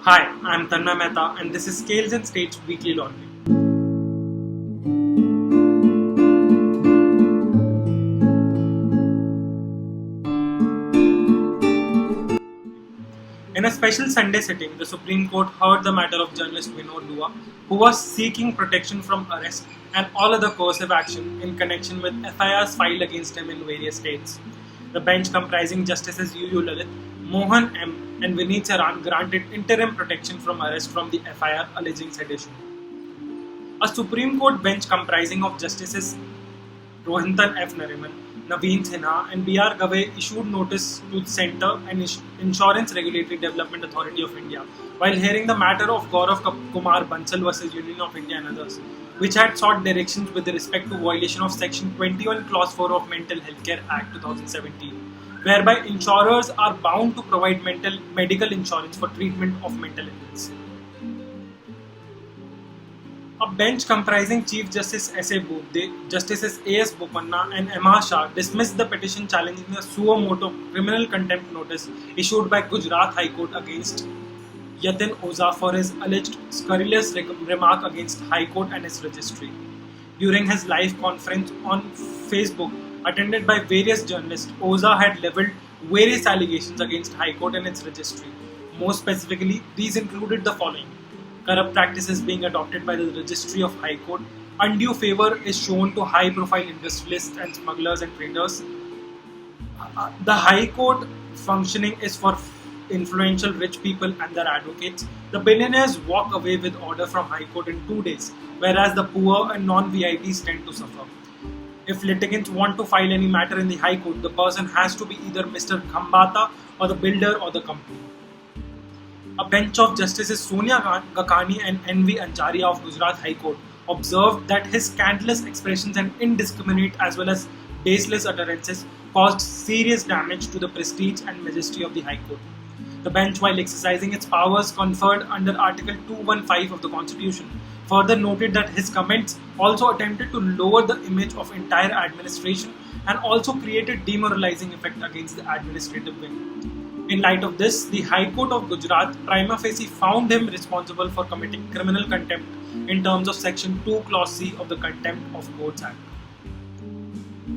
Hi, I'm Tanmay Mehta and this is Scales and States Weekly Laundry. In a special Sunday sitting, the Supreme Court heard the matter of journalist Vinod Dua, who was seeking protection from arrest and all other coercive action in connection with FIRs filed against him in various states. The bench comprising Justices UU Lalit, Mohan M, and Vineet Saran granted interim protection from arrest from the FIR alleging sedition. A Supreme Court bench comprising of Justices Rohinton F. Nariman, Naveen Sinha, and B.R. Gave issued notice to the Centre and Insurance Regulatory Development Authority of India while hearing the matter of Gaurav Kumar Bansal versus Union of India and others, which had sought directions with respect to violation of Section 21 Clause 4 of Mental Healthcare Act 2017, whereby insurers are bound to provide medical insurance for treatment of mental illness. A bench comprising Chief Justice S.A. Bobde, Justices A.S. Bopanna and M.R. Shah dismissed the petition challenging the suo motu criminal contempt notice issued by Gujarat High Court against Yatin Oza for his alleged scurrilous remark against High Court and its registry. During his live conference on Facebook, attended by various journalists, Oza had levelled various allegations against High Court and its registry. More specifically, these included the following: corrupt practices being adopted by the Registry of High Court, undue favour is shown to high-profile industrialists and smugglers and traders. The High Court functioning is for influential rich people and their advocates. The billionaires walk away with order from High Court in 2 days, whereas the poor and non-VIPs tend to suffer. If litigants want to file any matter in the High Court, the person has to be either Mr. Khambata or the builder or the company. A bench of Justices Sonia Gakani and N.V. Ancharia of Gujarat High Court observed that his scandalous expressions and indiscriminate as well as baseless utterances caused serious damage to the prestige and majesty of the High Court. The bench, while exercising its powers conferred under Article 215 of the Constitution, further noted that his comments also attempted to lower the image of entire administration and also created demoralizing effect against the administrative wing. In light of this, the High Court of Gujarat prima facie found him responsible for committing criminal contempt in terms of Section 2 Clause C of the Contempt of Courts Act.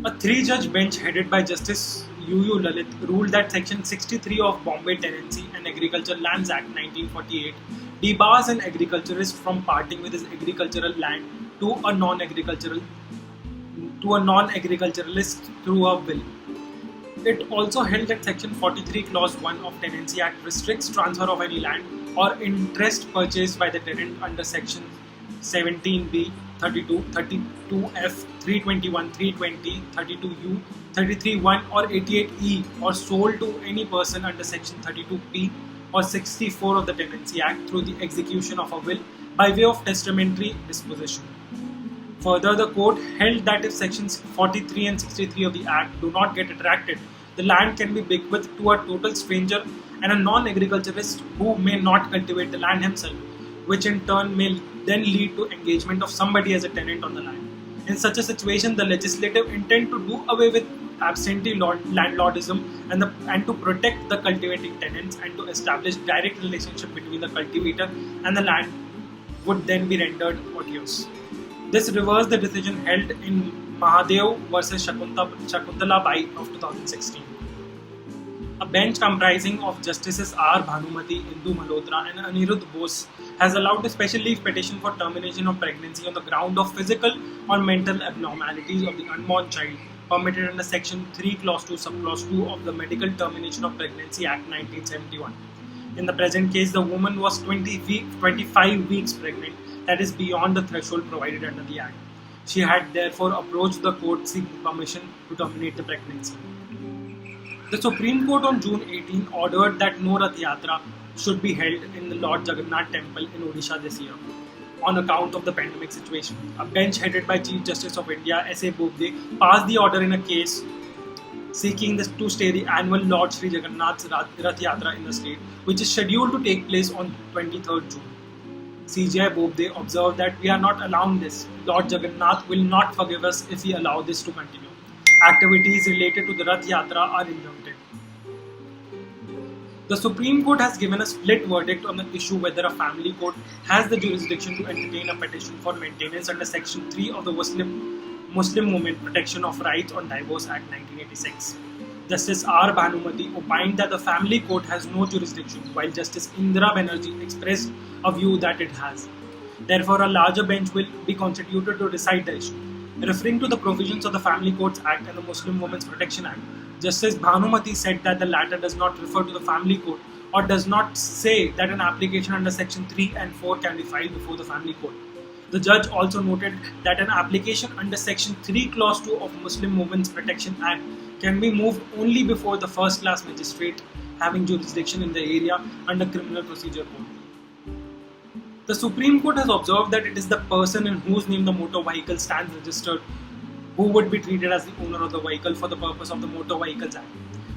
A 3-judge bench headed by Justice UU Lalit ruled that Section 63 of Bombay Tenancy and Agriculture Lands Act 1948 debars an agriculturist from parting with his agricultural land to a non-agriculturalist through a will. It also held that Section 43 Clause 1 of Tenancy Act restricts transfer of any land or interest purchased by the tenant under Section 17B, 32, 32F, 321, 320, 32U, 33(1) or 88E or sold to any person under Section 32P or 64 of the Tenancy Act through the execution of a will by way of testamentary disposition. Further, the court held that if Sections 43 and 63 of the Act do not get attracted, the land can be bequeathed to a total stranger and a non-agriculturist who may not cultivate the land himself, which in turn may then lead to engagement of somebody as a tenant on the land. In such a situation, the legislative intent to do away with absentee landlordism and to protect the cultivating tenants and to establish direct relationship between the cultivator and the land would then be rendered odious. This reversed the decision held in Mahadev versus Shakuntala Bai of 2016. A bench comprising of Justices R. Bhanumati, Indu Malhotra and Anirudh Bose has allowed a special leave petition for termination of pregnancy on the ground of physical or mental abnormalities of the unborn child permitted under Section 3 Clause 2 Subclause 2 of the Medical Termination of Pregnancy Act 1971. In the present case, the woman was 25 weeks pregnant, that is beyond the threshold provided under the Act. She had therefore approached the court seeking permission to terminate the pregnancy. The Supreme Court on June 18 ordered that no Rath Yatra should be held in the Lord Jagannath Temple in Odisha this year on account of the pandemic situation. A bench headed by Chief Justice of India S.A. Bobde passed the order in a case seeking to stay the annual Lord Sri Jagannath's Rath Yatra in the state, which is scheduled to take place on 23rd June. CJI Bobde observed that we are not allowing this. Lord Jagannath will not forgive us if we allow this to continue. Activities related to the Rath Yatra are exempted. The The Supreme Court has given a split verdict on the issue whether a family court has the jurisdiction to entertain a petition for maintenance under Section 3 of the Muslim Women Protection of Rights on Divorce Act 1986. Justice R. Bhanumati opined that the family court has no jurisdiction, while Justice Indira Banerjee expressed a view that it has. Therefore, a larger bench will be constituted to decide the issue. Referring to the provisions of the Family Courts Act and the Muslim Women's Protection Act, Justice Bhanumati said that the latter does not refer to the family court or does not say that an application under Section 3 and 4 can be filed before the family court. The judge also noted that an application under Section 3 Clause 2 of Muslim Women's Protection Act can be moved only before the first-class magistrate having jurisdiction in the area under Criminal Procedure Code. The Supreme Court has observed that it is the person in whose name the motor vehicle stands registered who would be treated as the owner of the vehicle for the purpose of the Motor Vehicles Act.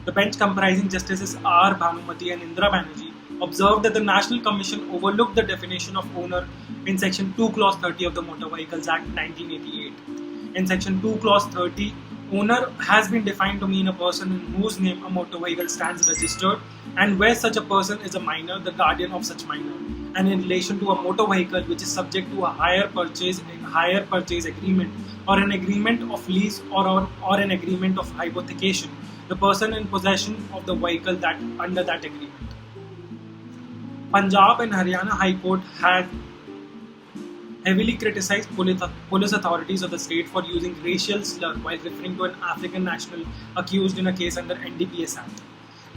The bench comprising Justices R. Bhanumati and Indira Banerjee observed that the National Commission overlooked the definition of owner in Section 2 Clause 30 of the Motor Vehicles Act 1988. In Section 2 Clause 30, owner has been defined to mean a person in whose name a motor vehicle stands registered and where such a person is a minor, the guardian of such minor. And in relation to a motor vehicle which is subject to a hire purchase agreement or an agreement of lease or an agreement of hypothecation, the person in possession of the vehicle that under that agreement. Punjab and Haryana High Court had heavily criticized police authorities of the state for using racial slur while referring to an African national accused in a case under NDPS Act.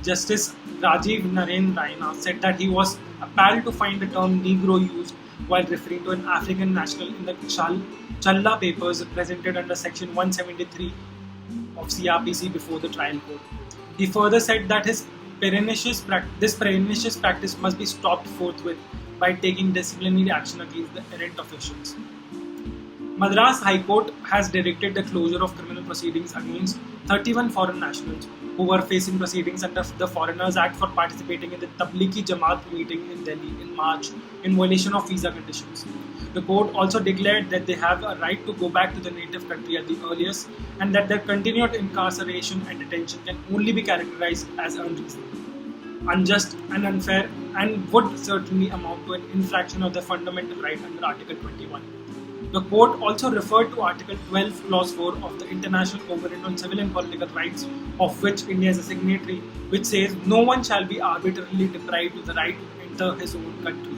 Justice Rajiv Naren Raina said that he was appalled to find the term Negro used while referring to an African national in the Challa papers presented under Section 173 of CRPC before the trial court. He further said that this pernicious practice must be stopped forthwith by taking disciplinary action against the errant officials. Madras High Court has directed the closure of criminal proceedings against 31 foreign nationals who were facing proceedings under the Foreigners Act for participating in the Tablighi Jamaat meeting in Delhi in March in violation of visa conditions. The court also declared that they have a right to go back to the native country at the earliest and that their continued incarceration and detention can only be characterized as unreasonable, unjust and unfair, and would certainly amount to an infraction of the fundamental right under Article 21. The court also referred to Article 12, Clause 4 of the International Covenant on Civil and Political Rights, of which India is a signatory, which says no one shall be arbitrarily deprived of the right to enter his own country.